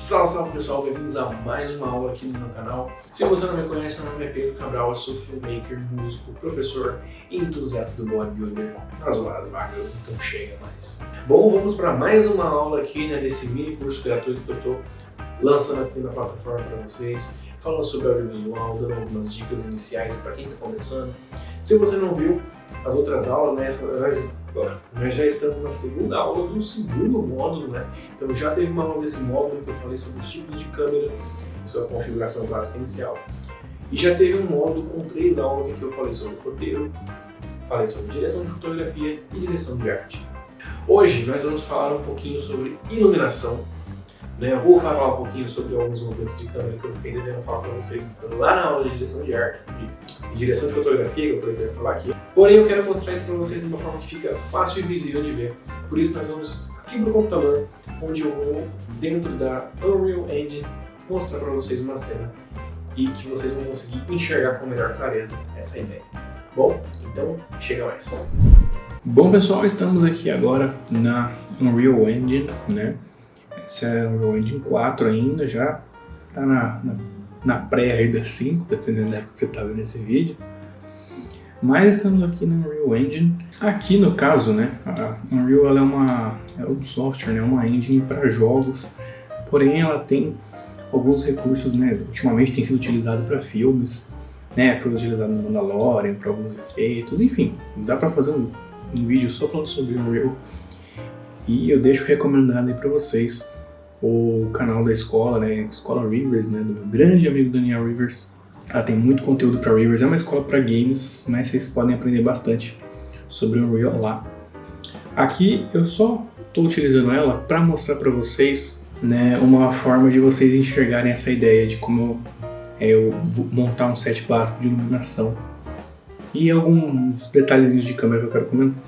Salve, salve pessoal, bem-vindos a mais uma aula aqui no meu canal. Se você não me conhece, meu nome é Pedro Cabral, eu sou filmmaker, músico, professor e entusiasta do bodybuilder nas horas vagas, então chega mais. Bom, vamos para mais uma aula aqui, desse mini curso gratuito que eu estou lançando aqui na plataforma para vocês, falando sobre audiovisual, dando algumas dicas iniciais para quem está começando. Se você não viu as outras aulas, nós já estamos na segunda aula do segundo módulo, Então já teve uma aula desse módulo que eu falei sobre os tipos de câmera, sobre a configuração básica inicial. E já teve um módulo com 3 aulas em que eu falei sobre roteiro, falei sobre direção de fotografia e direção de arte. Hoje nós vamos falar um pouquinho sobre iluminação. Eu vou falar um pouquinho sobre alguns movimentos de câmera que eu fiquei devendo falar para vocês lá na aula de direção de arte e direção de fotografia que eu falei que eu ia falar aqui. Porém, eu quero mostrar isso para vocês de uma forma que fica fácil e visível de ver. Por isso, nós vamos aqui pro computador, onde eu vou, dentro da Unreal Engine, mostrar para vocês uma cena e que vocês vão conseguir enxergar com melhor clareza essa ideia. Bom, então, chega mais. Bom, pessoal, estamos aqui agora na Unreal Engine, Essa é a Unreal Engine 4 ainda, já está na pré aí da 5, dependendo da época que você está vendo esse vídeo. Mas estamos aqui na Unreal Engine. Aqui no caso, a Unreal ela é um software, uma engine para jogos. Porém, ela tem alguns recursos, ultimamente tem sido utilizado para filmes, foi utilizado no Mandalorian, para alguns efeitos, enfim. Dá para fazer um vídeo só falando sobre Unreal. E eu deixo recomendado aí para vocês o canal da escola, Escola Rivers, do meu grande amigo Daniel Rivers. Ela tem muito conteúdo para Rivers, é uma escola para games, mas vocês podem aprender bastante sobre o Unreal lá. Aqui eu só estou utilizando ela para mostrar para vocês uma forma de vocês enxergarem essa ideia de como eu vou montar um set básico de iluminação e alguns detalhezinhos de câmera que eu quero comentar.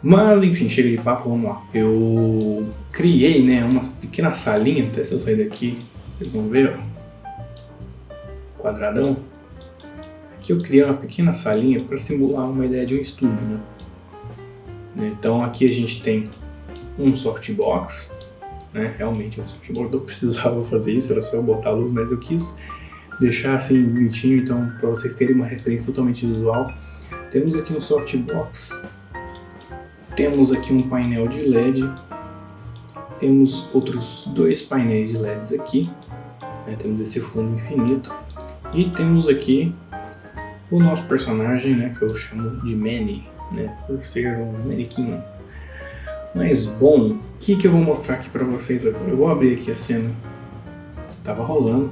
Mas enfim, chega de papo, vamos lá. Eu criei uma pequena salinha, até se eu sair daqui, vocês vão ver, quadradão. Aqui eu criei uma pequena salinha para simular uma ideia de um estúdio, Então aqui a gente tem um softbox, realmente um softbox, eu precisava fazer isso, era só eu botar a luz, mas eu quis deixar assim bonitinho, então para vocês terem uma referência totalmente visual. Temos aqui um softbox, temos aqui um painel de LED, temos outros 2 painéis de LEDs aqui, temos esse fundo infinito. E temos aqui o nosso personagem, que eu chamo de Manny, por ser um manequim. Mas bom, o que eu vou mostrar aqui para vocês agora? Eu vou abrir aqui a cena que estava rolando.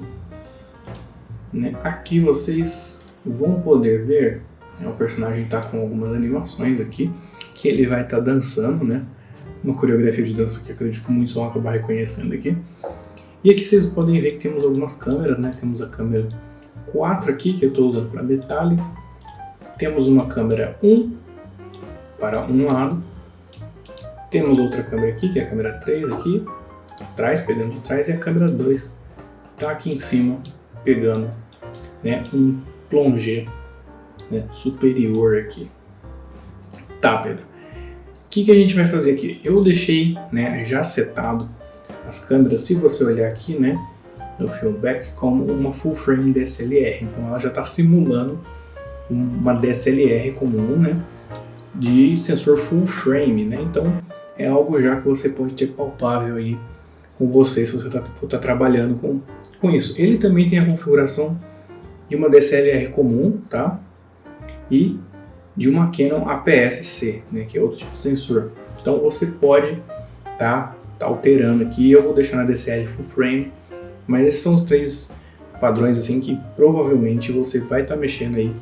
Aqui vocês vão poder ver, o personagem está com algumas animações aqui, que ele vai estar dançando, uma coreografia de dança que eu acredito que muitos vão acabar reconhecendo aqui. E aqui vocês podem ver que temos algumas câmeras, temos a câmera 4 aqui, que eu estou usando para detalhe. Temos uma câmera 1 para um lado. Temos outra câmera aqui, que é a câmera 3 aqui, atrás, pegando de trás, e a câmera 2 está aqui em cima, pegando um plongé superior aqui. Tá, Pedro. O que a gente vai fazer aqui? Eu deixei já setado as câmeras, se você olhar aqui, no Filmback, como uma full frame DSLR, então ela já está simulando uma DSLR comum, de sensor full frame, então é algo já que você pode ter palpável aí com você se você está trabalhando com isso. Ele também tem a configuração de uma DSLR comum, tá? E de uma Canon APS-C, que é outro tipo de sensor. Então você pode tá alterando aqui. Eu vou deixar na DSLR full frame. Mas esses são os 3 padrões assim que provavelmente você vai estar mexendo aí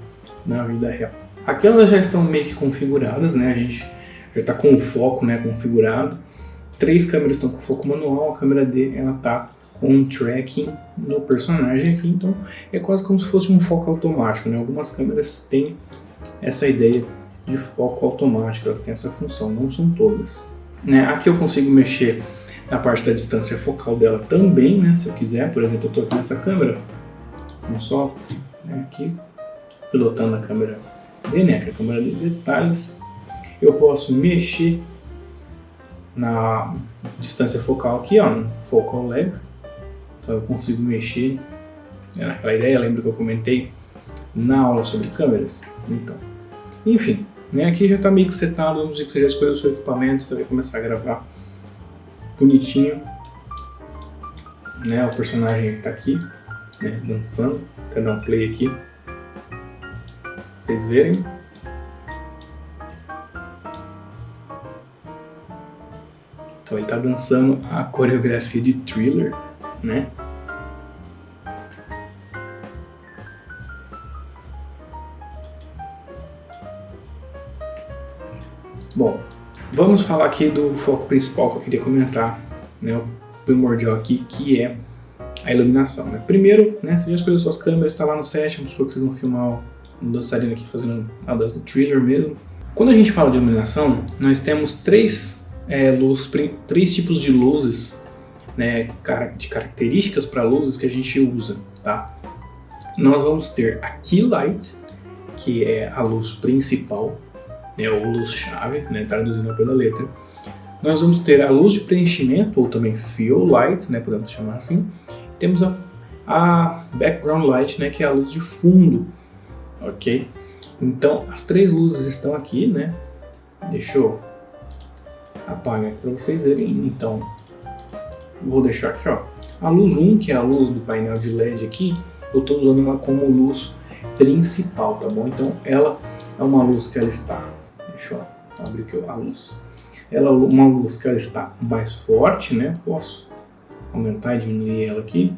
na vida real. Aqui elas já estão meio que configuradas, a gente já está com o foco configurado. 3 câmeras estão com foco manual, a câmera D ela está com um tracking no personagem aqui, então é quase como se fosse um foco automático. Algumas câmeras têm essa ideia de foco automático, elas têm essa função, não são todas. Aqui eu consigo mexer na parte da distância focal dela também, se eu quiser. Por exemplo, eu estou aqui nessa câmera, vamos só aqui, pilotando a câmera D, que é a câmera de detalhes. Eu posso mexer na distância focal aqui, no focal leg, então eu consigo mexer, né, naquela ideia, lembra que eu comentei na aula sobre câmeras? Então, enfim, né, aqui já está meio que setado, vamos dizer que você já escolheu o seu equipamento, você vai começar a gravar bonitinho, né, o personagem está aqui, né, dançando, até dar um play aqui, pra vocês verem. Então ele está dançando a coreografia de Thriller, né? Bom, vamos falar aqui do foco principal que eu queria comentar, né? O primordial aqui, que é a iluminação, né? Primeiro, né, você já escolheu suas câmeras, está lá no set, vamos supor que vocês vão filmar um dançarino aqui fazendo a dança do Thriller mesmo. Quando a gente fala de iluminação, nós temos três tipos de luzes, né, de características para luzes que a gente usa, tá? Nós vamos ter a Key Light, que é a luz principal, né, ou luz-chave, né, traduzindo pela letra. Nós vamos ter a luz de preenchimento, ou também Fill Light, né, podemos chamar assim. Temos a Background Light, né, que é a luz de fundo, ok? Então, as três luzes estão aqui, né? Deixa eu apagar aqui para vocês verem. Então, vou deixar aqui, ó. A luz 1, que é a luz do painel de LED aqui, eu estou usando ela como luz principal, tá bom? Então, ela é uma luz que ela está... Deixa eu abrir aqui a luz. Ela é uma luz que ela está mais forte, né? Posso aumentar e diminuir ela aqui.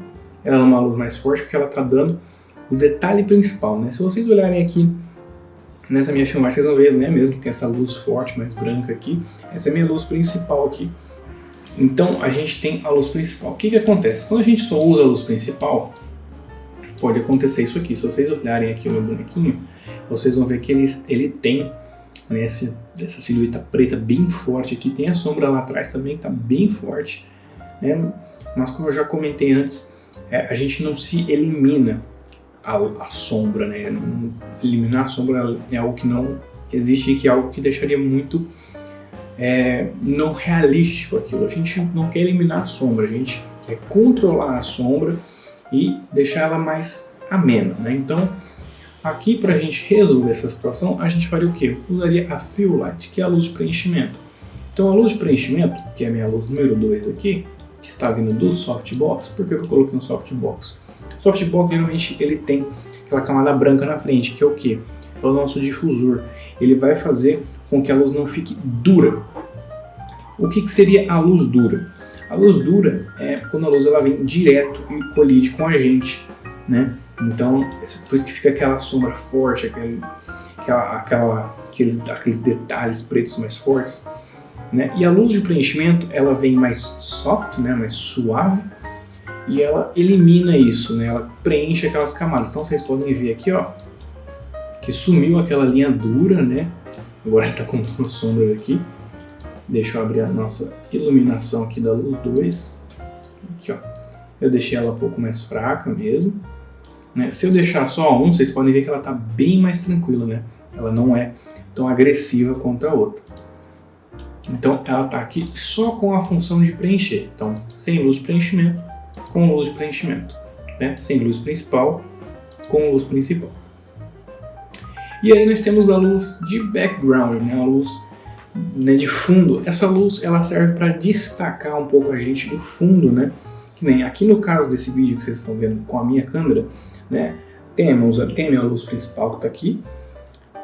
Ela é uma luz mais forte porque ela está dando o detalhe principal, né? Se vocês olharem aqui nessa minha filmagem, vocês vão ver, né, mesmo que tem essa luz forte, mais branca aqui. Essa é a minha luz principal aqui. Então, a gente tem a luz principal. O que acontece? Quando a gente só usa a luz principal, pode acontecer isso aqui. Se vocês olharem aqui o meu bonequinho, vocês vão ver que ele tem, né, essa silhueta preta bem forte aqui. Tem a sombra lá atrás também que está bem forte, né? Mas como eu já comentei antes, a gente não se elimina a sombra, né? Eliminar a sombra é algo que não existe e que é algo que deixaria muito não realístico aquilo. A gente não quer eliminar a sombra, a gente quer controlar a sombra e deixar ela mais amena, né? Então, aqui para a gente resolver essa situação, a gente faria o quê? Usaria a Fill Light, que é a luz de preenchimento. Então, a luz de preenchimento, que é a minha luz número 2 aqui, que está vindo do softbox. Por que eu coloquei um softbox? O softbox, geralmente, ele tem aquela camada branca na frente, que é o quê? É o nosso difusor. Ele vai fazer com que a luz não fique dura. O que seria a luz dura? A luz dura é quando a luz ela vem direto e colide com a gente, né? Então, por isso que fica aquela sombra forte, aqueles detalhes pretos mais fortes, né? E a luz de preenchimento, ela vem mais soft, né? Mais suave, e ela elimina isso, né? Ela preenche aquelas camadas. Então, vocês podem ver aqui, ó, que sumiu aquela linha dura, né? Agora está com uma sombra aqui. Deixa eu abrir a nossa iluminação aqui da luz 2. Aqui, ó. Eu deixei ela um pouco mais fraca mesmo, né? Se eu deixar só um, vocês podem ver que ela está bem mais tranquila, né? Ela não é tão agressiva quanto a outra. Então ela está aqui só com a função de preencher. Então, sem luz de preenchimento, com luz de preenchimento, né? Sem luz principal, com luz principal. E aí nós temos a luz de background, né? A luz, né, de fundo. Essa luz ela serve para destacar um pouco a gente do fundo, né? Que nem aqui no caso desse vídeo que vocês estão vendo com a minha câmera, né? Tem a minha luz principal que está aqui.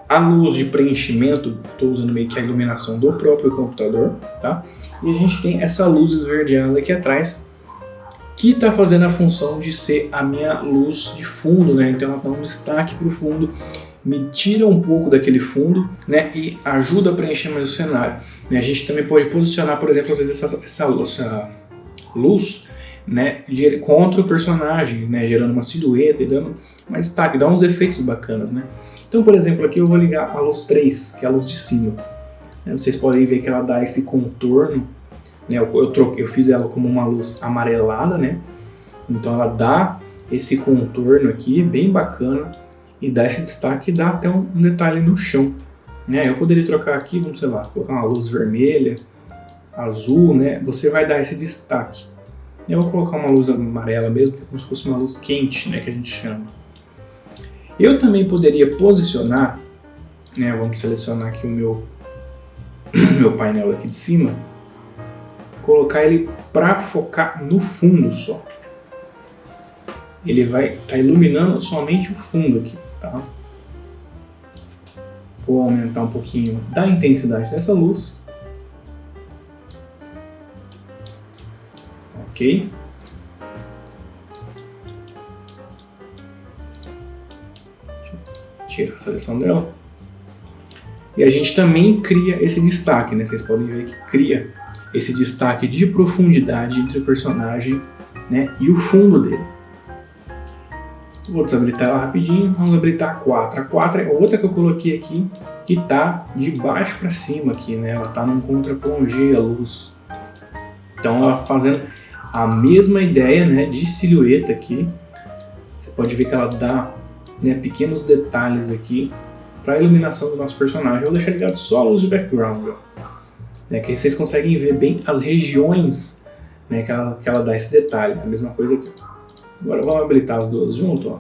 A luz de preenchimento, estou usando meio que a iluminação do próprio computador, tá? E a gente tem essa luz esverdeada aqui atrás, que está fazendo a função de ser a minha luz de fundo, né? Então ela dá um destaque para o fundo, me tira um pouco daquele fundo, né? E ajuda a preencher mais o cenário, né? A gente também pode posicionar, por exemplo, às vezes essa luz, né, contra o personagem, né? Gerando uma silhueta e dando mais destaque, dá uns efeitos bacanas, né? Então, por exemplo, aqui eu vou ligar a luz 3, que é a luz de cima. Vocês podem ver que ela dá esse contorno, né? Eu fiz ela como uma luz amarelada, né? Então ela dá esse contorno aqui, bem bacana, e dá esse destaque e dá até um detalhe no chão, né? Eu poderia trocar aqui, vamos, sei lá, colocar uma luz vermelha, azul, né? Você vai dar esse destaque, Eu vou colocar uma luz amarela mesmo, como se fosse uma luz quente, né, que a gente chama. Eu também poderia posicionar, né, vamos selecionar aqui o meu painel aqui de cima, colocar ele para focar no fundo só. Ele vai estar iluminando somente o fundo aqui, tá? Vou aumentar um pouquinho da intensidade dessa luz. Ok. Tira a seleção dela. E a gente também cria esse destaque, né? Vocês podem ver que cria esse destaque de profundidade entre o personagem, né, e o fundo dele. Vou desabilitar ela rapidinho, vamos habilitar a 4. A 4 é outra que eu coloquei aqui, que está de baixo para cima aqui, né? Ela está num contra-plongé a luz. Então ela fazendo a mesma ideia, né, de silhueta aqui. Você pode ver que ela dá, né, pequenos detalhes aqui para a iluminação do nosso personagem. Eu vou deixar ligado só a luz de background, né, que aí vocês conseguem ver bem as regiões, né, que ela dá esse detalhe. A mesma coisa aqui. Agora vamos habilitar as duas junto, ó.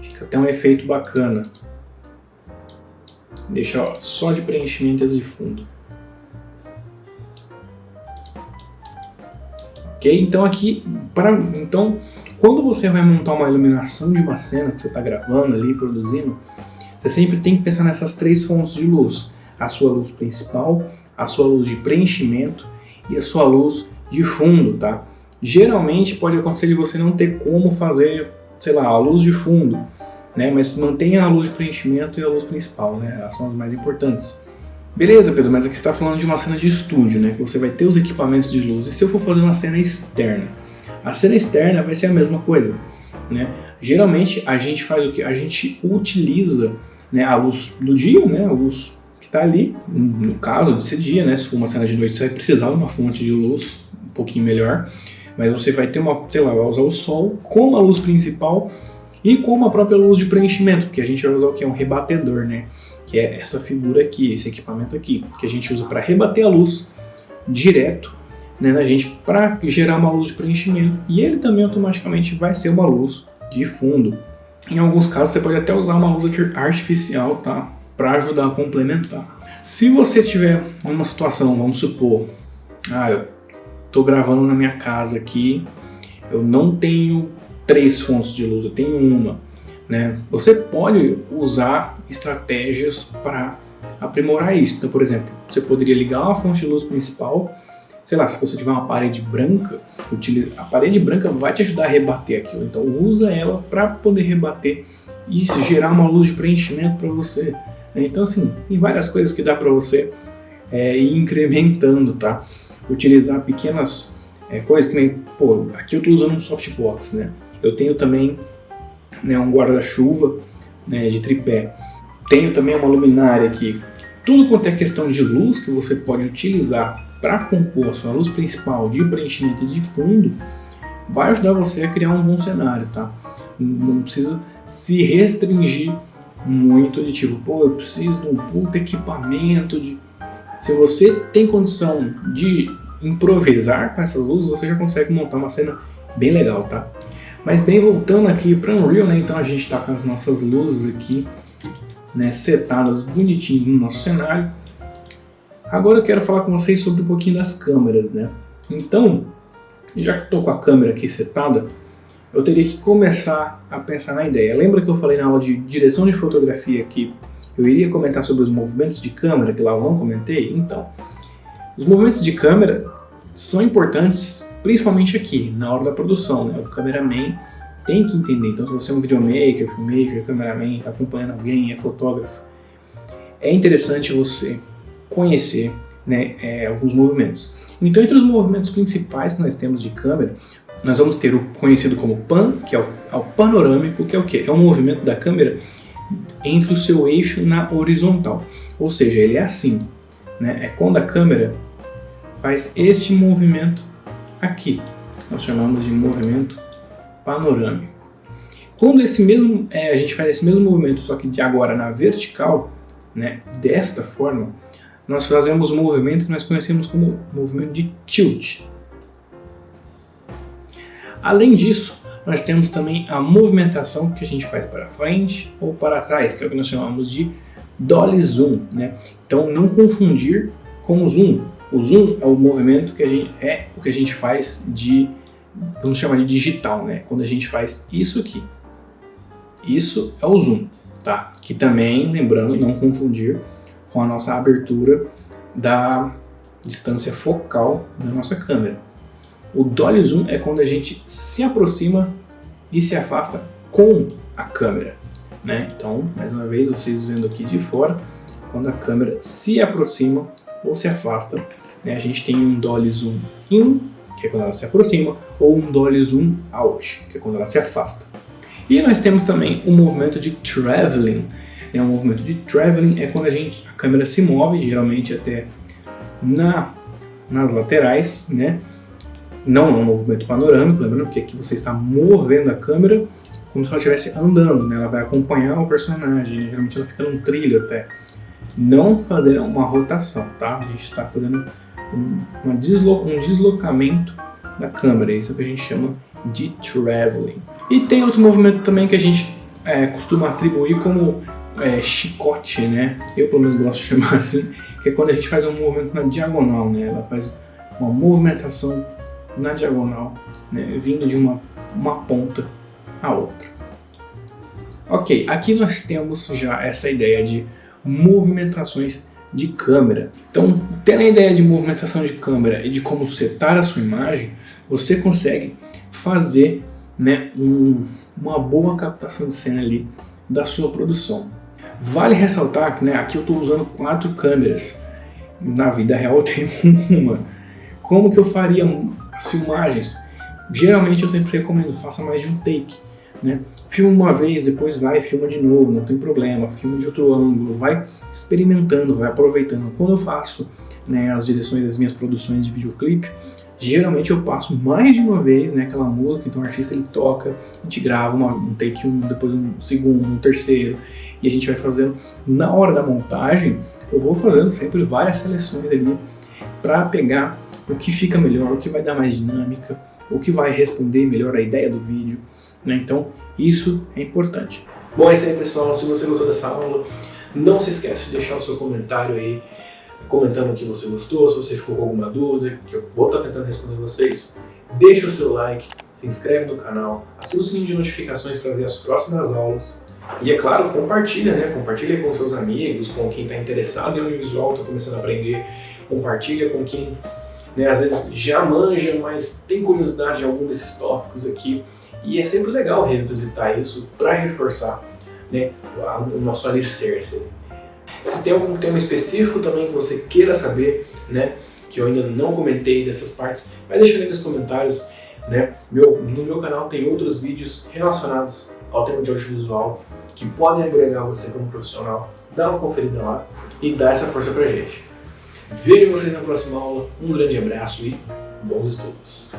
Fica até um efeito bacana. Deixa, ó, só de preenchimento de fundo. Ok? Então aqui, então, quando você vai montar uma iluminação de uma cena que você está gravando ali, produzindo, você sempre tem que pensar nessas 3 fontes de luz. A sua luz principal, a sua luz de preenchimento e a sua luz de fundo, tá? Geralmente pode acontecer de você não ter como fazer, sei lá, a luz de fundo, né? Mas mantenha a luz de preenchimento e a luz principal, né? Elas são as mais importantes. Beleza, Pedro, mas aqui você está falando de uma cena de estúdio, né? Que você vai ter os equipamentos de luz. E se eu for fazer uma cena externa? A cena externa vai ser a mesma coisa, né? Geralmente a gente faz o quê? A gente utiliza, né, a luz do dia, né? A luz que está ali, no caso de ser dia, né? Se for uma cena de noite, você vai precisar de uma fonte de luz um pouquinho melhor. Mas você vai ter vai usar o sol como a luz principal e como a própria luz de preenchimento, porque a gente vai usar o que é um rebatedor, né? Que é essa figura aqui, esse equipamento aqui, que a gente usa para rebater a luz direto, né, na gente, para gerar uma luz de preenchimento, e ele também automaticamente vai ser uma luz de fundo. Em alguns casos você pode até usar uma luz artificial, tá? Para ajudar a complementar. Se você tiver uma situação, vamos supor, eu estou gravando na minha casa aqui, eu não tenho 3 fontes de luz, eu tenho uma, né? Você pode usar estratégias para aprimorar isso. Então, por exemplo, você poderia ligar uma fonte de luz principal, sei lá, se você tiver uma parede branca, a parede branca vai te ajudar a rebater aquilo, então usa ela para poder rebater e gerar uma luz de preenchimento para você, né? Então, assim, tem várias coisas que dá para você ir incrementando, tá? Utilizar pequenas coisas que nem, aqui eu estou usando um softbox, né? Eu tenho também, né, um guarda-chuva, né, de tripé. Tenho também uma luminária aqui. Tudo quanto é questão de luz que você pode utilizar para compor a sua luz principal de preenchimento e de fundo, vai ajudar você a criar um bom cenário, tá? Não precisa se restringir muito de tipo, eu preciso de um puto equipamento de... Se você tem condição de improvisar com essas luzes, você já consegue montar uma cena bem legal, tá? Mas bem, voltando aqui para Unreal, né? Então a gente está com as nossas luzes aqui, né, setadas bonitinho no nosso cenário. Agora eu quero falar com vocês sobre um pouquinho das câmeras, né? Então, já que eu estou com a câmera aqui setada, eu teria que começar a pensar na ideia. Lembra que eu falei na aula de direção de fotografia que eu iria comentar sobre os movimentos de câmera, que lá eu não comentei? Então, os movimentos de câmera são importantes, principalmente aqui, na hora da produção, né? O cameraman tem que entender. Então, se você é um videomaker, filmmaker, cameraman, está acompanhando alguém, é fotógrafo, é interessante você conhecer, né, alguns movimentos. Então, entre os movimentos principais que nós temos de câmera, nós vamos ter o conhecido como pan, que é o panorâmico, que é o quê? É o movimento da câmera entre o seu eixo na horizontal. Ou seja, ele é assim, né? É quando a câmera faz este movimento aqui. Nós chamamos de movimento panorâmico. Quando a gente faz esse mesmo movimento, só que de agora na vertical, né, desta forma, nós fazemos um movimento que nós conhecemos como movimento de tilt. Além disso, nós temos também a movimentação que a gente faz para frente ou para trás, que é o que nós chamamos de dolly zoom, né? Então não confundir com o zoom. O zoom é o movimento que o que a gente faz de, vamos chamar de digital, né? Quando a gente faz isso aqui. Isso é o zoom, tá? Que também, lembrando, não confundir com a nossa abertura da distância focal da nossa câmera. O dolly zoom é quando a gente se aproxima e se afasta com a câmera, né? Então, mais uma vez, vocês vendo aqui de fora, quando a câmera se aproxima ou se afasta, né, a gente tem um dolly zoom in, que é quando ela se aproxima, ou um dolly zoom out, que é quando ela se afasta. E nós temos também o movimento de traveling. O movimento de traveling é quando a câmera se move, geralmente até nas laterais, né? Não é um movimento panorâmico, lembrando que aqui você está movendo a câmera como se ela estivesse andando, né? Ela vai acompanhar o personagem, né? Geralmente ela fica num trilho até. Não fazer uma rotação, tá? A gente está fazendo um deslocamento da câmera, isso é o que a gente chama de traveling. E tem outro movimento também que a gente costuma atribuir como chicote, né? Eu pelo menos gosto de chamar assim, que é quando a gente faz um movimento na diagonal, né? Ela faz uma movimentação na diagonal, né? Vindo de uma ponta a outra. Ok, aqui nós temos já essa ideia de movimentações de câmera. Então, tendo a ideia de movimentação de câmera e de como setar a sua imagem, você consegue fazer, né, uma boa captação de cena ali da sua produção. Vale ressaltar que, né, aqui eu estou usando 4 câmeras. Na vida real eu tenho uma. Como que eu faria as filmagens? Geralmente eu sempre recomendo, faça mais de um take, né? Filma uma vez, depois vai, filma de novo, não tem problema, filma de outro ângulo, vai experimentando, vai aproveitando. Quando eu faço, né, as direções das minhas produções de videoclipe, geralmente eu passo mais de uma vez, né, aquela música, então o artista ele toca, a gente grava um take 1, depois um segundo, um terceiro, e a gente vai fazendo. Na hora da montagem, eu vou fazendo sempre várias seleções ali para pegar o que fica melhor, o que vai dar mais dinâmica, o que vai responder melhor a ideia do vídeo, né? Então isso é importante. Bom, é isso aí, pessoal. Se você gostou dessa aula, não se esquece de deixar o seu comentário aí, comentando o que você gostou, se você ficou com alguma dúvida, que eu vou estar tentando responder vocês. Deixa o seu like, se inscreve no canal, ativa o sininho de notificações para ver as próximas aulas. E é claro, compartilha, né? Compartilha com seus amigos, com quem está interessado em audiovisual, está começando a aprender. Compartilha com quem, né, às vezes já manja, mas tem curiosidade de algum desses tópicos aqui. E é sempre legal revisitar isso para reforçar, né, o nosso alicerce. Se tem algum tema específico também que você queira saber, né, que eu ainda não comentei dessas partes, vai deixando aí nos comentários, né? No meu canal tem outros vídeos relacionados ao tema de audiovisual que podem agregar você como profissional. Dá uma conferida lá e dá essa força pra gente. Vejo vocês na próxima aula, um grande abraço e bons estudos!